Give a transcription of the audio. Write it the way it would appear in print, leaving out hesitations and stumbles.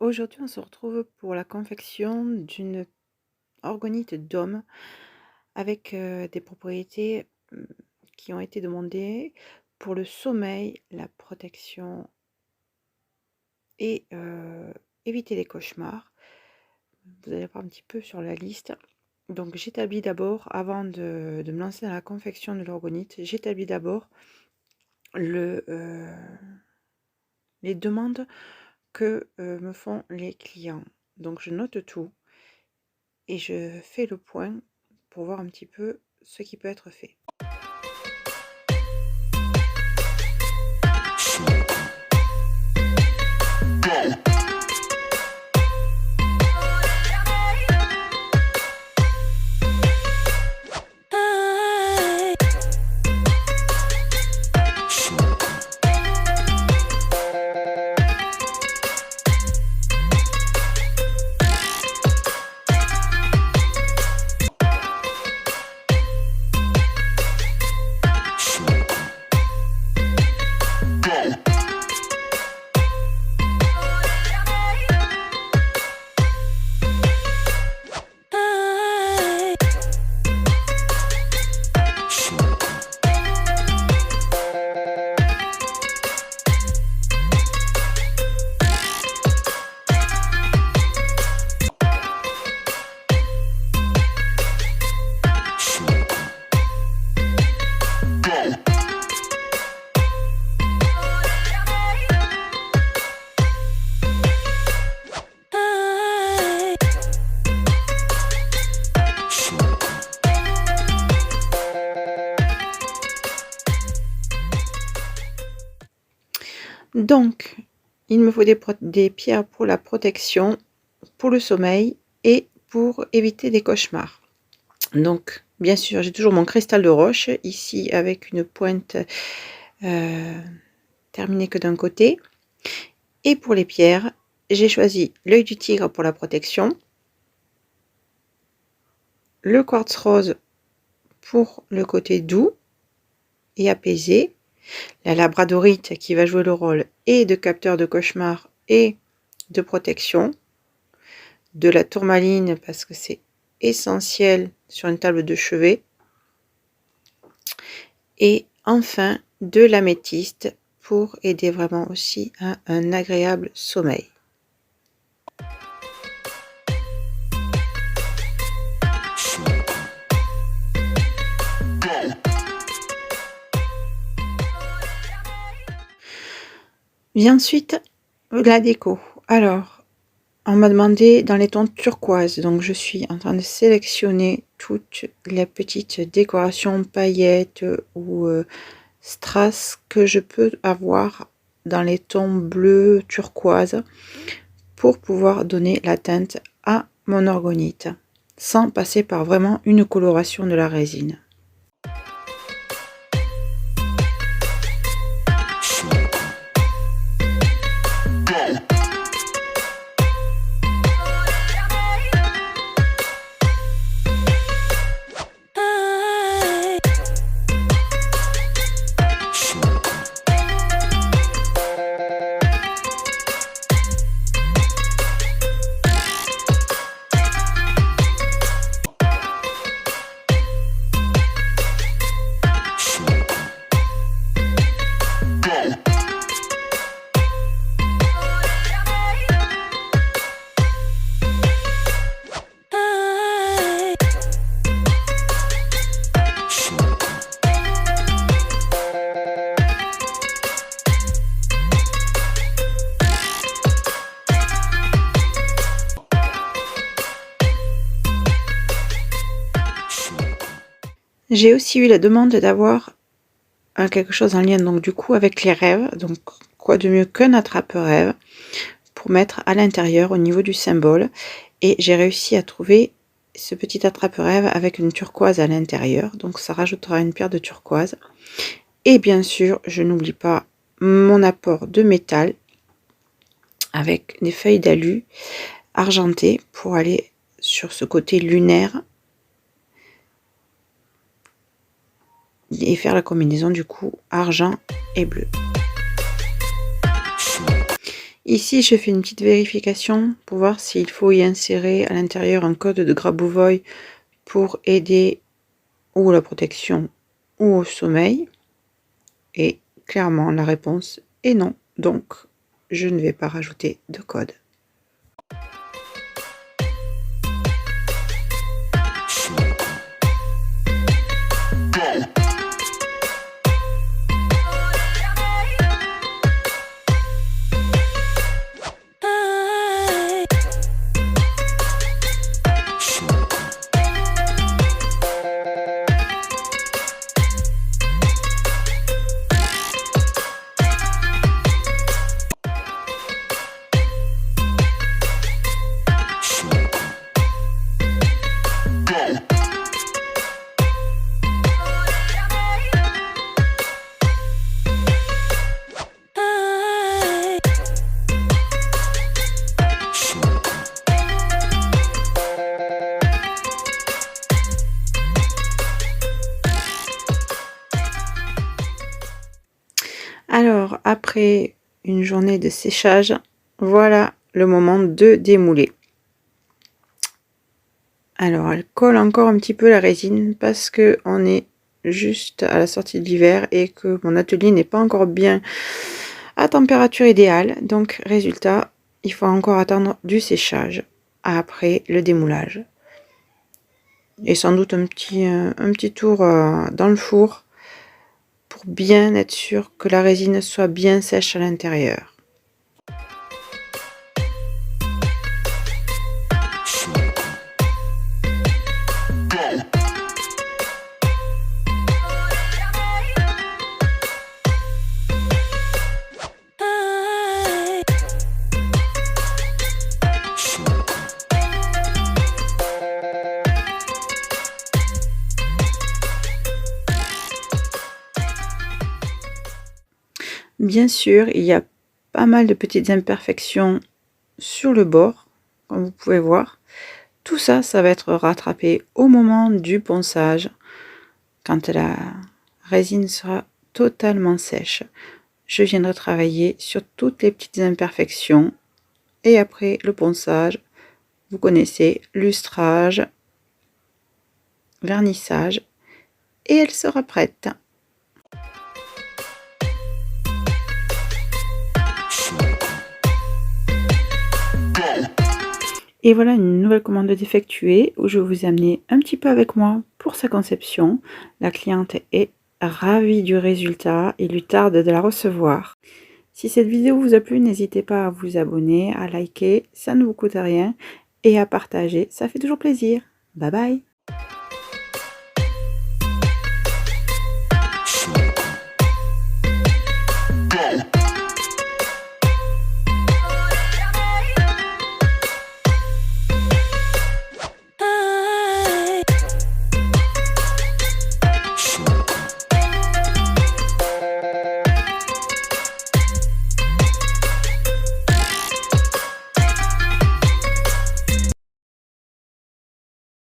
Aujourd'hui, on se retrouve pour la confection d'une orgonite d'homme avec des propriétés qui ont été demandées pour le sommeil, la protection et éviter les cauchemars. Vous allez voir un petit peu sur la liste. Donc j'établis d'abord, avant de me lancer dans la confection de l'orgonite, j'établis d'abord les demandes que me font les clients. Donc je note tout et je fais le point pour voir un petit peu ce qui peut être fait. Donc, il me faut des pierres pour la protection, pour le sommeil et pour éviter des cauchemars. Donc, bien sûr, j'ai toujours mon cristal de roche ici avec une pointe terminée que d'un côté. Et pour les pierres, j'ai choisi l'œil du tigre pour la protection, le quartz rose pour le côté doux et apaisé, la labradorite qui va jouer le rôle et de capteur de cauchemar et de protection, de la tourmaline parce que c'est essentiel sur une table de chevet, et enfin de l'améthyste pour aider vraiment aussi à un agréable sommeil. Vient ensuite la déco. Alors, on m'a demandé dans les tons turquoise, donc je suis en train de sélectionner toutes les petites décorations paillettes ou strass que je peux avoir dans les tons bleu turquoise pour pouvoir donner la teinte à mon orgonite sans passer par vraiment une coloration de la résine. J'ai aussi eu la demande d'avoir quelque chose en lien donc du coup avec les rêves. Donc quoi de mieux qu'un attrape-rêve pour mettre à l'intérieur au niveau du symbole. Et j'ai réussi à trouver ce petit attrape-rêve avec une turquoise à l'intérieur. Donc ça rajoutera une pierre de turquoise. Et bien sûr, je n'oublie pas mon apport de métal avec des feuilles d'alu argentées pour aller sur ce côté lunaire et faire la combinaison du coup argent et bleu. Ici, je fais une petite vérification pour voir s'il faut y insérer à l'intérieur un code de Grabovoi pour aider ou la protection ou au sommeil. Et clairement, la réponse est non. Donc, je ne vais pas rajouter de code. Alors, après une journée de séchage, voilà le moment de démouler. Alors, elle colle encore un petit peu la résine parce que on est juste à la sortie de l'hiver et que mon atelier n'est pas encore bien à température idéale. Donc, résultat, il faut encore attendre du séchage après le démoulage. Et sans doute un petit tour dans le four pour bien être sûr que la résine soit bien sèche à l'intérieur. Bien sûr, il y a pas mal de petites imperfections sur le bord, comme vous pouvez voir. Tout ça, ça va être rattrapé au moment du ponçage, quand la résine sera totalement sèche. Je viendrai travailler sur toutes les petites imperfections et après le ponçage, vous connaissez, lustrage, vernissage et elle sera prête. Et voilà une nouvelle commande effectuée où je vous ai amené un petit peu avec moi pour sa conception. La cliente est ravie du résultat, il lui tarde de la recevoir. Si cette vidéo vous a plu, n'hésitez pas à vous abonner, à liker, ça ne vous coûte rien, et à partager, ça fait toujours plaisir. Bye bye!